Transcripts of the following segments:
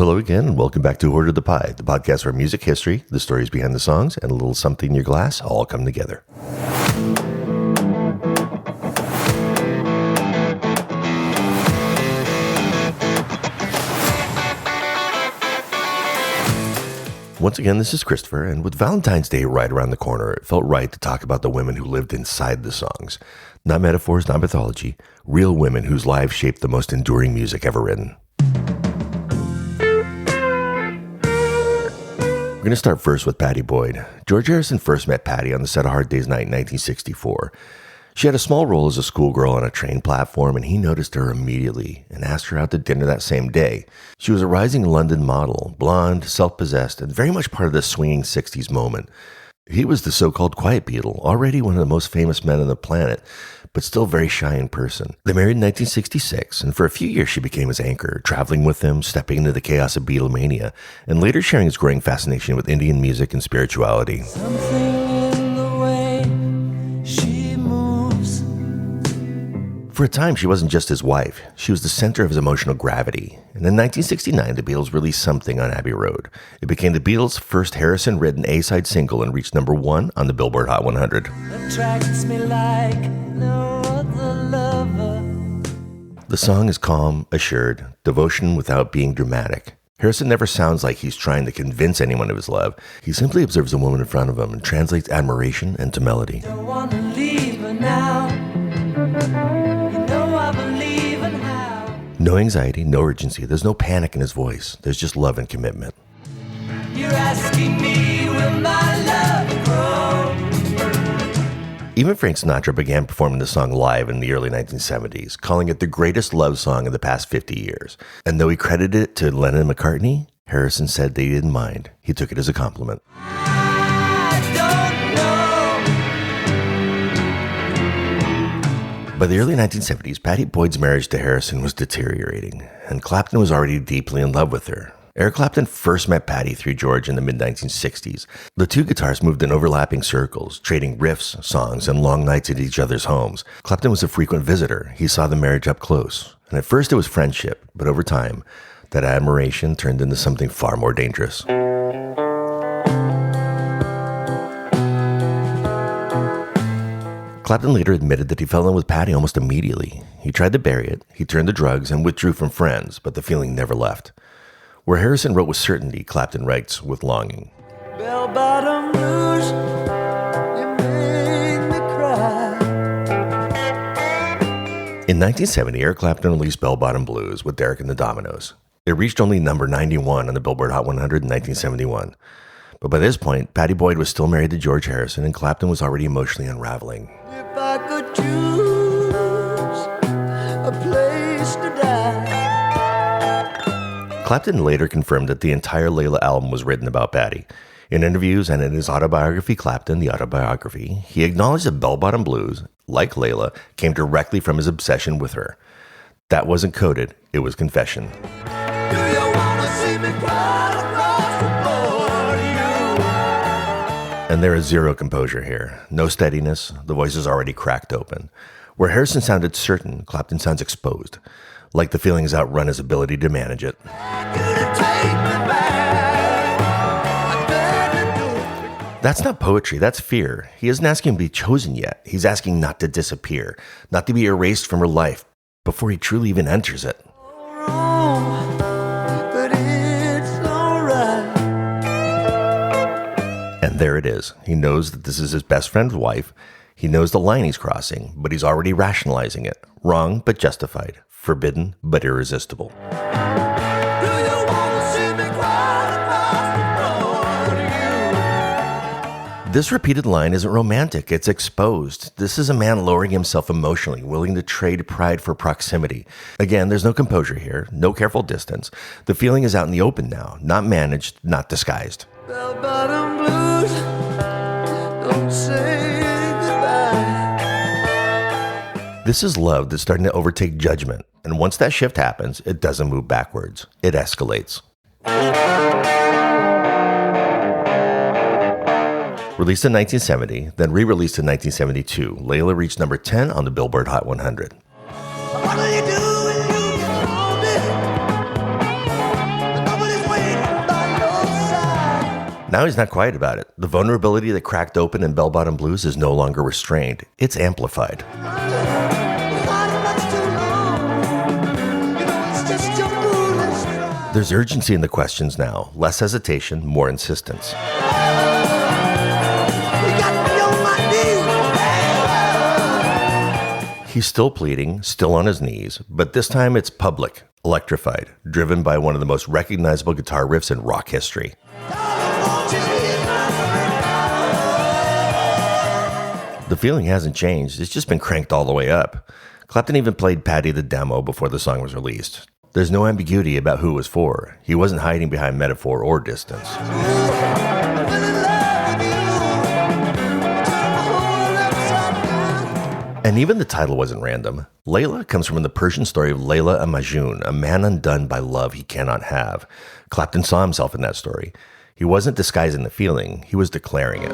Hello again, and welcome back to Order the Pie, the podcast where music history, the stories behind the songs, and a little something in your glass all come together. Once again, this is Christopher, and with Valentine's Day right around the corner, it felt right to talk about the women who lived inside the songs. Not metaphors, not mythology, real women whose lives shaped the most enduring music ever written. We're going to start first with Pattie Boyd. George Harrison first met Pattie on the set of Hard Day's Night in 1964. She had a small role as a schoolgirl on a train platform, and he noticed her immediately and asked her out to dinner that same day. She was a rising London model, blonde, self-possessed, and very much part of the swinging 60s moment. He was the so-called quiet Beatle, already one of the most famous men on the planet, but still very shy in person. They married in 1966, and for a few years she became his anchor, traveling with him, stepping into the chaos of Beatlemania, and later sharing his growing fascination with Indian music and spirituality. For a time, she wasn't just his wife. She was the center of his emotional gravity. And in 1969, the Beatles released Something on Abbey Road. It became the Beatles' first Harrison-written A-side single and reached number 1 on the Billboard Hot 100. Attracts me like no other lover. The song is calm, assured, devotion without being dramatic. Harrison never sounds like he's trying to convince anyone of his love. He simply observes a woman in front of him and translates admiration into melody. Don't want to leave her now. No anxiety, no urgency. There's no panic in his voice. There's just love and commitment. You're asking me, will my love grow? Even Frank Sinatra began performing the song live in the early 1970s, calling it the greatest love song in the past 50 years. And though he credited it to Lennon and McCartney, Harrison said they didn't mind. He took it as a compliment. By the early 1970s, Pattie Boyd's marriage to Harrison was deteriorating, and Clapton was already deeply in love with her. Eric Clapton first met Pattie through George in the mid-1960s. The two guitarists moved in overlapping circles, trading riffs, songs, and long nights at each other's homes. Clapton was a frequent visitor. He saw the marriage up close. And at first it was friendship, but over time, that admiration turned into something far more dangerous. Clapton later admitted that he fell in love with Pattie almost immediately. He tried to bury it, he turned to drugs, and withdrew from friends, but the feeling never left. Where Harrison wrote with certainty, Clapton writes with longing. Bell-bottom blues, you make me cry. In 1970, Eric Clapton released Bell-Bottom Blues with Derek and the Dominos. It reached only number 91 on the Billboard Hot 100 in 1971. But by this point, Pattie Boyd was still married to George Harrison, and Clapton was already emotionally unraveling. If I could choose a place to die. Clapton later confirmed that the entire Layla album was written about Pattie. In interviews and in his autobiography, Clapton, the Autobiography, he acknowledged that Bell-Bottom Blues, like Layla, came directly from his obsession with her. That wasn't coded, it was confession. Do you want to see me cry across the board, you? And there is zero composure here. No steadiness, the voice is already cracked open. Where Harrison sounded certain, Clapton sounds exposed. Like the feeling has outrun his ability to manage it. That's not poetry, that's fear. He isn't asking to be chosen yet. He's asking not to disappear, not to be erased from her life before he truly even enters it. And there it is. He knows that this is his best friend's wife. He knows the line he's crossing, but he's already rationalizing it. Wrong, but justified. Forbidden, but irresistible. This repeated line isn't romantic, it's exposed. This is a man lowering himself emotionally, willing to trade pride for proximity. Again, there's no composure here, no careful distance. The feeling is out in the open now, not managed, not disguised. Bell-bottom blues, don't say goodbye. This is love that's starting to overtake judgment. And once that shift happens, it doesn't move backwards. It escalates. Released in 1970, then re-released in 1972, Layla reached number 10 on the Billboard Hot 100. What will you do when you get older? Nobody's Now he's not quiet about it. The vulnerability that cracked open in Bell Bottom Blues is no longer restrained. It's amplified. There's urgency in the questions now. Less hesitation, more insistence. He's still pleading, still on his knees, but this time it's public, electrified, driven by one of the most recognizable guitar riffs in rock history. The feeling hasn't changed, it's just been cranked all the way up. Clapton even played Pattie the demo before the song was released. There's no ambiguity about who it was for. He wasn't hiding behind metaphor or distance. And even the title wasn't random. Layla comes from the Persian story of Layla and Majnun, a man undone by love he cannot have. Clapton saw himself in that story. He wasn't disguising the feeling, he was declaring it.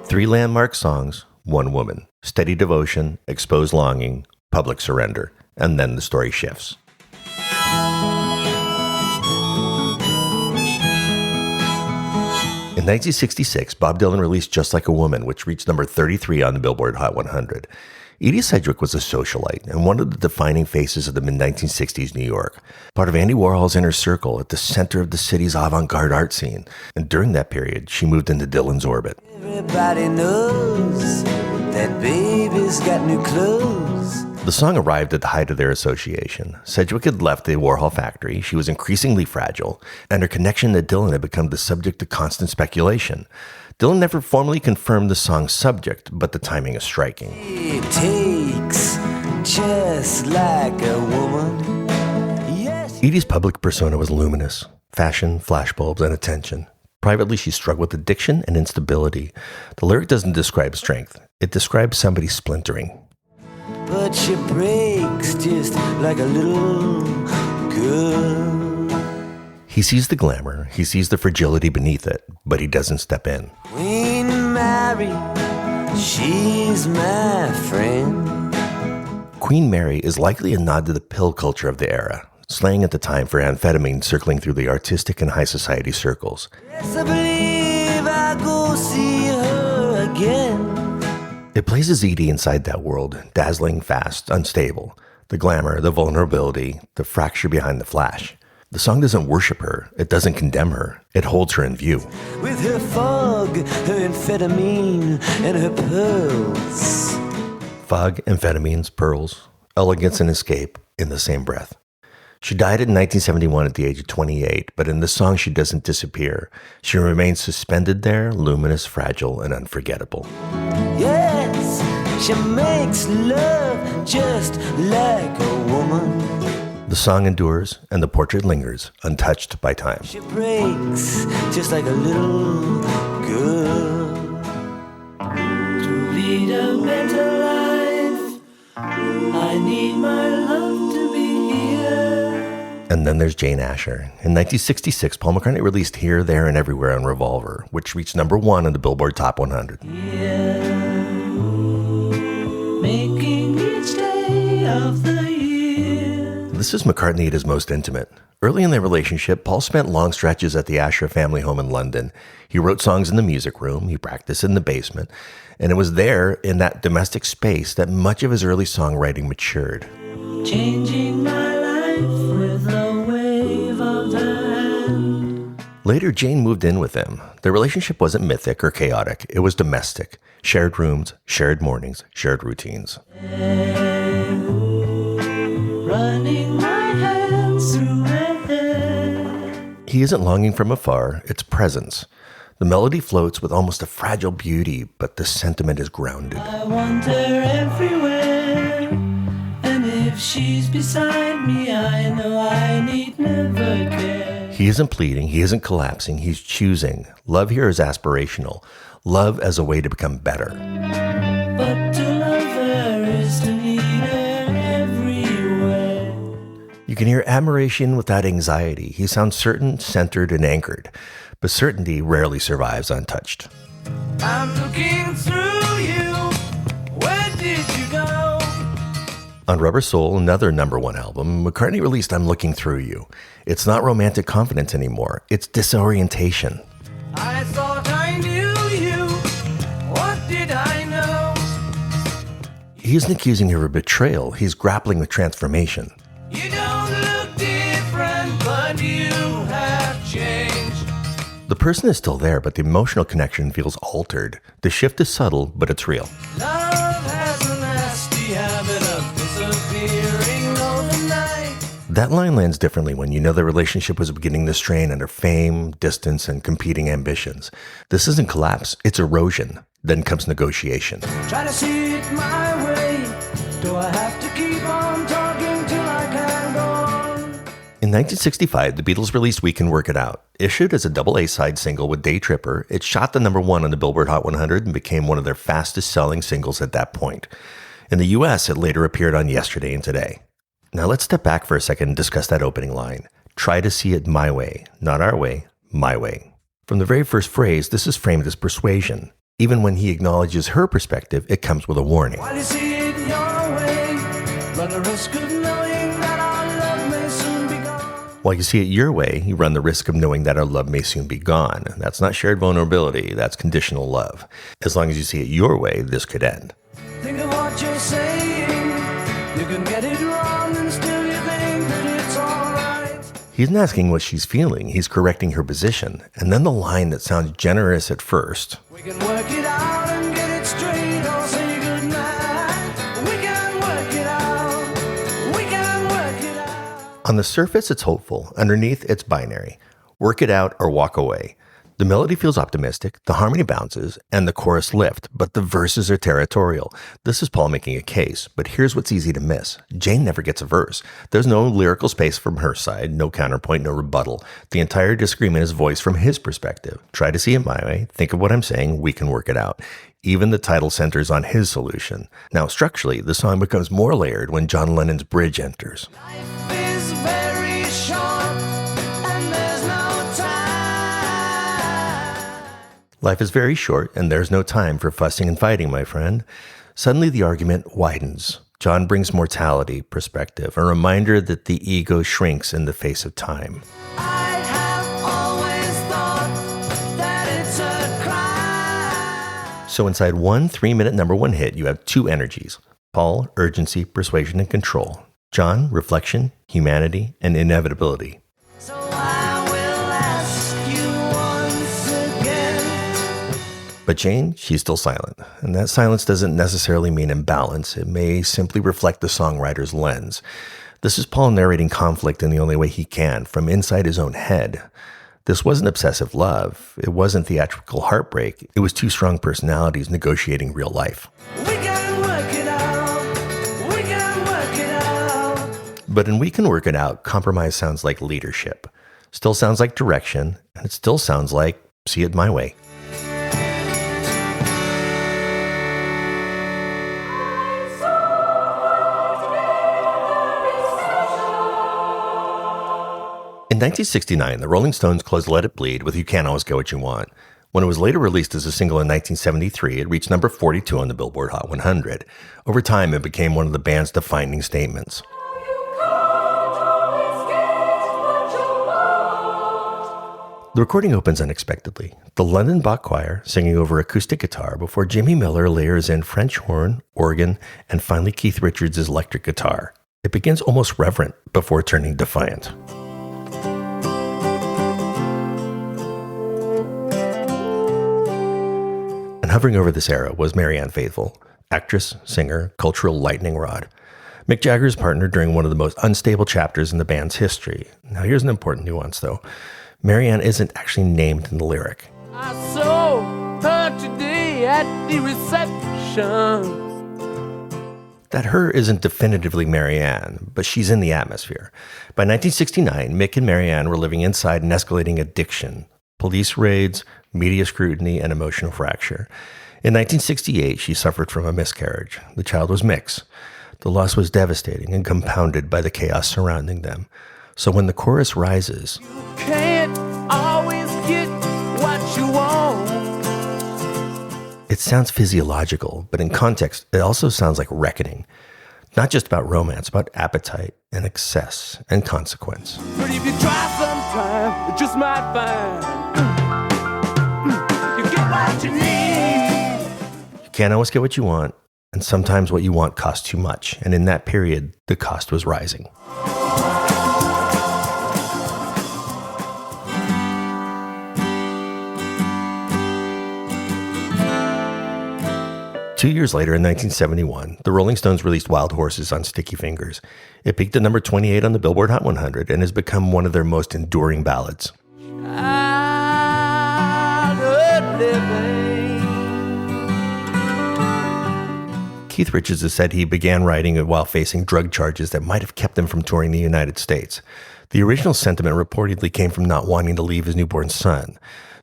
Three landmark songs, one woman. Steady devotion, exposed longing, public surrender. And then the story shifts. In 1966, Bob Dylan released Just Like a Woman, which reached number 33 on the Billboard Hot 100. Edie Sedgwick was a socialite and one of the defining faces of the mid-1960s New York, part of Andy Warhol's inner circle at the center of the city's avant-garde art scene. And during that period, she moved into Dylan's orbit. Everybody knows that baby's got new clothes. The song arrived at the height of their association. Sedgwick had left the Warhol factory, she was increasingly fragile, and her connection to Dylan had become the subject of constant speculation. Dylan never formally confirmed the song's subject, but the timing is striking. It takes just like a woman. Yes. Edie's public persona was luminous. Fashion, flashbulbs, and attention. Privately, she struggled with addiction and instability. The lyric doesn't describe strength. It describes somebody splintering. But she breaks just like a little girl. He sees the glamour, he sees the fragility beneath it, but he doesn't step in. Queen Mary, she's my friend. Queen Mary is likely a nod to the pill culture of the era, slang at the time for amphetamine circling through the artistic and high society circles. Yes, I believe I'll go see her again. It places Edie inside that world, dazzling, fast, unstable. The glamour, the vulnerability, the fracture behind the flash. The song doesn't worship her. It doesn't condemn her. It holds her in view. With her fog, her amphetamine, and her pearls. Fog, amphetamines, pearls, elegance and escape in the same breath. She died in 1971 at the age of 28, but in the song she doesn't disappear. She remains suspended there, luminous, fragile, and unforgettable. Yes, she makes love just like a woman. The song endures, and the portrait lingers, untouched by time. She breaks just like a little girl. To lead a better life, I need my love to be here. And then there's Jane Asher. In 1966, Paul McCartney released Here, There, and Everywhere on Revolver, which reached number 1 on the Billboard Top 100. Yeah, making each day of the year. This is McCartney at his most intimate. Early in their relationship, Paul spent long stretches at the Asher family home in London. He wrote songs in the music room, he practiced in the basement, and it was there, in that domestic space, that much of his early songwriting matured. Changing my life with a wave of the hand. Later, Jane moved in with him. Their relationship wasn't mythic or chaotic, it was domestic. Shared rooms, shared mornings, shared routines. Running my hands through her hair. He isn't longing from afar, it's presence. The melody floats with almost a fragile beauty, but the sentiment is grounded. I want her everywhere, and if she's beside me, I know I need never care. He isn't pleading, he isn't collapsing, he's choosing. Love here is aspirational. Love as a way to become better. But to love her is to need her everywhere. You can hear admiration without anxiety. He sounds certain, centered, and anchored. But certainty rarely survives untouched. I'm looking through you. Where did you go? On Rubber Soul, another number one album, McCartney released I'm Looking Through You. It's not romantic confidence anymore, it's disorientation. I thought I knew you. What did I know? He isn't accusing her of betrayal, he's grappling with transformation. You don't look different, but you have changed. The person is still there, but the emotional connection feels altered. The shift is subtle, but it's real. Love has a nasty habit of disappearing overnight. That line lands differently when you know the relationship was beginning to strain under fame, distance, and competing ambitions. This isn't collapse, it's erosion. Then comes negotiation. Try to see it my way. Do I have to keep on talking till I can go on? In 1965, the Beatles released We Can Work It Out. Issued as a double A-side single with Day Tripper, it shot the number one on the Billboard Hot 100 and became one of their fastest-selling singles at that point. In the US, it later appeared on Yesterday and Today. Now let's step back for a second and discuss that opening line. Try to see it my way, not our way, my way. From the very first phrase, this is framed as persuasion. Even when he acknowledges her perspective, it comes with a warning. While you see it your way, run the risk of knowing that our love may soon be gone. While you see it your way, you run the risk of knowing that our love may soon be gone. That's not shared vulnerability, that's conditional love. As long as you see it your way, this could end. Think of what you're saying. You can get it wrong and still you think that it's alright. He's not asking what she's feeling, he's correcting her position. And then the line that sounds generous at first. We can work it out and get it straight or say goodnight. We can work it out. We can work it out. On the surface, it's hopeful. Underneath, it's binary. Work it out or walk away. The melody feels optimistic, the harmony bounces, and the chorus lift, but the verses are territorial. This is Paul making a case, but here's what's easy to miss. Jane never gets a verse. There's no lyrical space from her side, no counterpoint, no rebuttal. The entire disagreement is voiced from his perspective. Try to see it my way, think of what I'm saying, we can work it out. Even the title centers on his solution. Now, structurally, the song becomes more layered when John Lennon's bridge enters. Life is very short and there's no time. Life is very short, and there's no time for fussing and fighting, my friend. Suddenly the argument widens. John brings mortality, perspective, a reminder that the ego shrinks in the face of time. I have always thought that it's a crime. So inside one 3-minute number one hit, you have two energies. Paul, urgency, persuasion, and control. John, reflection, humanity, and inevitability. So I will ask you once again. But Jane, she's still silent. And that silence doesn't necessarily mean imbalance. It may simply reflect the songwriter's lens. This is Paul narrating conflict in the only way he can, from inside his own head. This wasn't obsessive love. It wasn't theatrical heartbreak. It was two strong personalities negotiating real life. We can work it out. We can work it out. But in We Can Work It Out, compromise sounds like leadership. Still sounds like direction, and it still sounds like see it my way. In 1969, the Rolling Stones closed Let It Bleed with You Can't Always Get What You Want. When it was later released as a single in 1973, it reached number 42 on the Billboard Hot 100. Over time, it became one of the band's defining statements. The recording opens unexpectedly. The London Bach Choir singing over acoustic guitar before Jimmy Miller layers in French horn, organ, and finally Keith Richards' electric guitar. It begins almost reverent before turning defiant. And hovering over this era was Marianne Faithfull, actress, singer, cultural lightning rod. Mick Jagger's partner during one of the most unstable chapters in the band's history. Now here's an important nuance though. Marianne isn't actually named in the lyric. I saw her today at the reception. That her isn't definitively Marianne, but she's in the atmosphere. By 1969, Mick and Marianne were living inside an escalating addiction, police raids, media scrutiny, and emotional fracture. In 1968, she suffered from a miscarriage. The child was Mick's. The loss was devastating and compounded by the chaos surrounding them. So when the chorus rises, You can't always get what you want. it sounds physiological, but in context, it also sounds like reckoning. Not just about romance, about appetite and excess and consequence. But if you try sometime, you just might find you get what you need. You can't always get what you want, and sometimes what you want costs too much. And in that period, the cost was rising. Two years later, in 1971, the Rolling Stones released Wild Horses on Sticky Fingers. It peaked at number 28 on the Billboard Hot 100 and has become one of their most enduring ballads. Keith Richards has said he began writing it while facing drug charges that might have kept him from touring the United States. The original sentiment reportedly came from not wanting to leave his newborn son.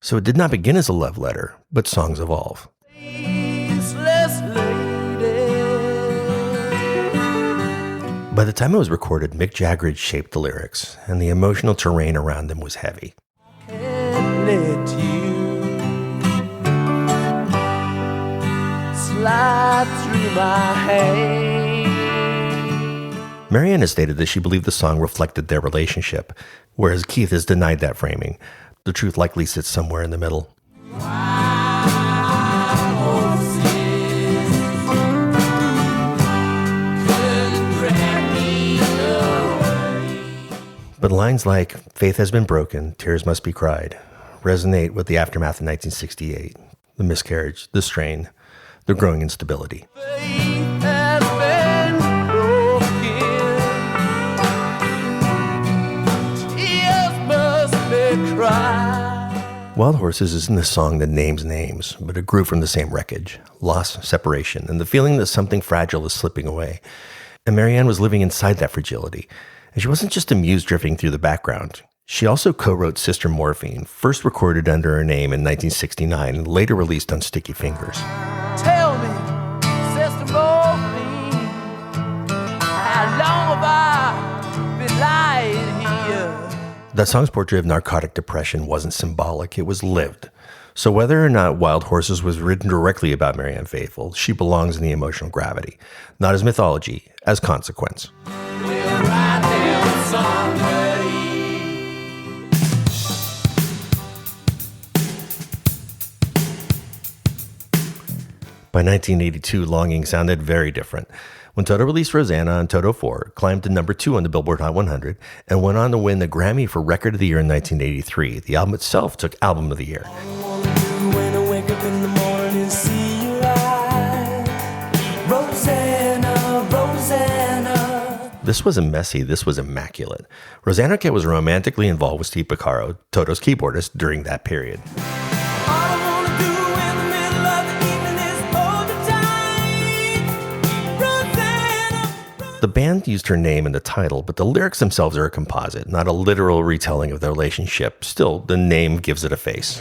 So it did not begin as a love letter, but songs evolve. By the time it was recorded, Mick Jagger had shaped the lyrics, and the emotional terrain around them was heavy. Can't let you slide through my hand. Marianne has stated that she believed the song reflected their relationship, whereas Keith has denied that framing. The truth likely sits somewhere in the middle. But lines like, "Faith has been broken, tears must be cried," resonate with the aftermath of 1968, the miscarriage, the strain, the growing instability. Faith has been broken, tears must be cried. Wild Horses isn't a song that names names, but it grew from the same wreckage, loss, separation, and the feeling that something fragile is slipping away. And Marianne was living inside that fragility. And she wasn't just a muse drifting through the background. She also co-wrote Sister Morphine, first recorded under her name in 1969 and later released on Sticky Fingers. Tell me, Sister Morphine, how long have I been lying here? That song's portrait of narcotic depression wasn't symbolic, it was lived. So whether or not Wild Horses was written directly about Marianne Faithfull, she belongs in the emotional gravity, not as mythology, as consequence. We'll write them someday. By 1982, Longing sounded very different. When Toto released Rosanna and Toto 4, climbed to number 2 on the Billboard Hot 100, and went on to win the Grammy for Record of the Year in 1983. The album itself took Album of the Year. When I wake up in the morning, see your eyes. Rosanna, Rosanna. This wasn't messy, this was immaculate. Rosanna Arquette was romantically involved with Steve Porcaro, Toto's keyboardist, during that period. The band used her name in the title, but the lyrics themselves are a composite, not a literal retelling of their relationship. Still, the name gives it a face.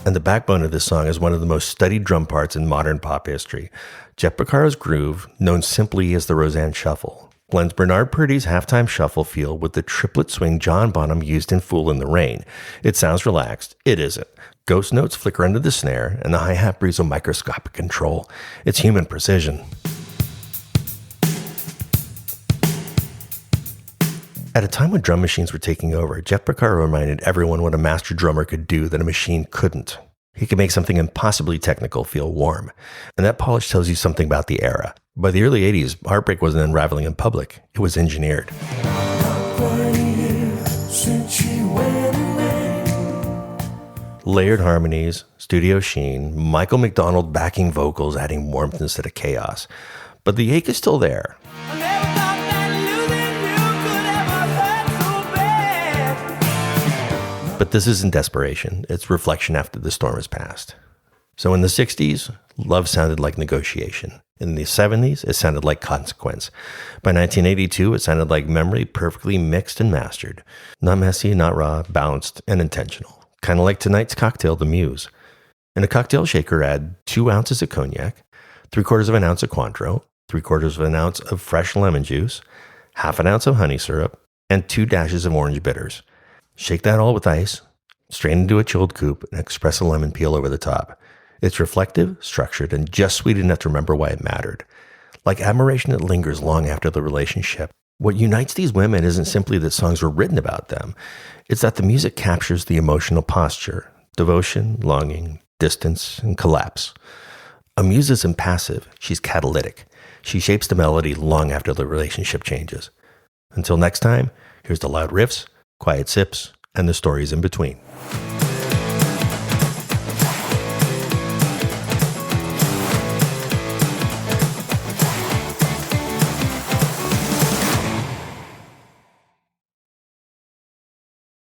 And the backbone of this song is one of the most studied drum parts in modern pop history. Jeff Porcaro's groove, known simply as the Roseanne Shuffle, blends Bernard Purdie's halftime shuffle feel with the triplet swing John Bonham used in Fool in the Rain. It sounds relaxed. It isn't. Ghost notes flicker under the snare, and the hi-hat breathes a microscopic control. It's human precision. At a time when drum machines were taking over, Jeff Porcaro reminded everyone what a master drummer could do that a machine couldn't. He could make something impossibly technical feel warm. And that polish tells you something about the era. By the early 80s, heartbreak wasn't unraveling in public. It was engineered. Layered harmonies, studio sheen, Michael McDonald backing vocals adding warmth instead of chaos. But the ache is still there. I never thought that losing you could ever hurt so bad. But this isn't desperation. It's reflection after the storm has passed. So in the 60s, love sounded like negotiation. In the 70s, it sounded like consequence. By 1982, it sounded like memory perfectly mixed and mastered. Not messy, not raw, balanced, and intentional. Kind of like tonight's cocktail, the Muse. In a cocktail shaker, add 2 ounces of cognac, 3/4 of an ounce of Cointreau, 3/4 of an ounce of fresh lemon juice, 1/2 ounce of honey syrup, and 2 dashes of orange bitters. Shake that all with ice, strained into a chilled coupe, and espresso lemon peel over the top. It's reflective, structured, and just sweet enough to remember why it mattered. Like admiration that lingers long after the relationship. What unites these women isn't simply that songs were written about them. It's that the music captures the emotional posture, devotion, longing, distance, and collapse. Amused isn't passive, she's catalytic. She shapes the melody long after the relationship changes. Until next time, here's the loud riffs, quiet sips, and the stories in between.